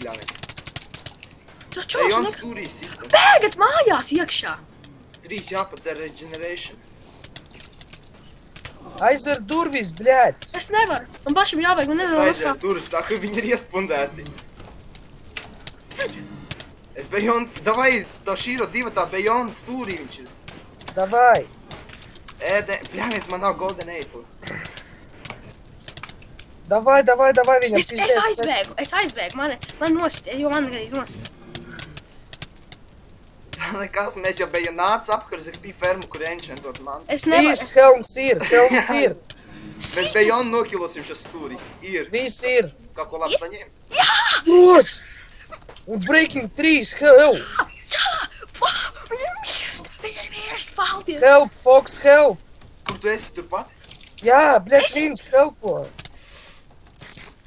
bļāviens. Tas čalis Bejons stūrī sita. Bēgat mājās iekšā. 3 jāpadara regeneration. Aizver durvis, bļēc! Es nevaru. Man pašam jāvajag, man Es nevaru aizēju lasāt. durvis tā, ka viņi ir iespundēti. Es Bejon, davai, to šīro diva tā Bejon stūrī viņš ir. Davai! Bļāviens, man nav golden apple. Davai viņam Es aizbēgu, man nosit, jo man arī nosit. Tā nekas, mēs jau Bejon nāca apkar uz XP fermu, kur enchantot man. Es nevaru. Viss helms ir! Mēs Bejon nokilosim šas stūrī. Ir. Viss ir! Kā ko labi saņēma? Jā! Lots! Un breaking 3, help! Jā! Viņam mirst, paldies! Help, Fox, help! Kur tu esi turpat? Jā, bļēc, viņš helpo!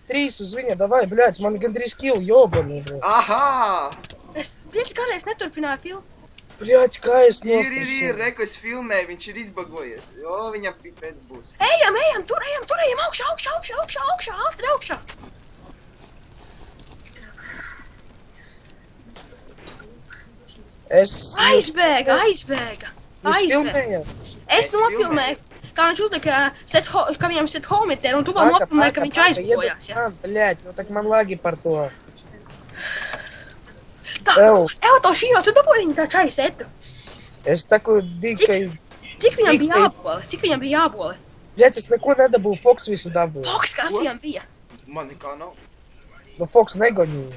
3 uz viņa, davai, bļēc, man gandrīz kill, jobanī, bļēc. Aha! Bļēc, kādreiz neturpināju filmu. Bļēc, kā es Ir, noskatīju. reku es filmēju, viņš ir izbagojies. Jo, viņam pēc būs. Ejam, tur, augšā! Aizbēga! Jūs filmējāt? Es nofilmēju, kā viņš uzlika, ka viņam set hometer, un tu vēl nofilmēji, ka viņš aizbojās, ja? Bļēt, nu tak man lagi par to. Tā, to šīro, tu dabūji viņu tā čai setu. Es taku dikai... Cik viņam bija jāboli? Bļēc, es neko nedabūju, Fox visu dabūju. Fox, kas viņam bija? Man nekā nav. Nu, Fox negoņīja.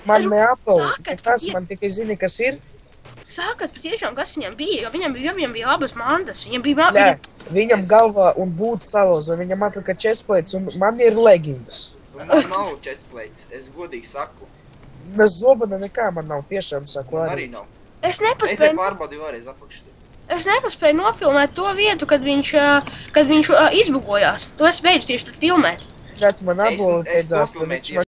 Man neapau, nekas, tu man tikai zini, kas ir. Sākat patiešām, kas viņam bija, jo viņam bija labas mandas. Jā, viņam galvā un būtu saloza, viņam atlika chestplates un man ir leggings. Man nav chestplates, es godīgi saku. Bez zobana nekā man nav, tiešām saku Man arī nav. Es Es te nepaspēju pārbaudīju vēlreiz apakšā. nofilmēt to vietu, kad viņš izbugojās. To es beidzu tieši tad filmēt. Bļēc, man aboli Es teidzās, nofilmēju viņš tieši man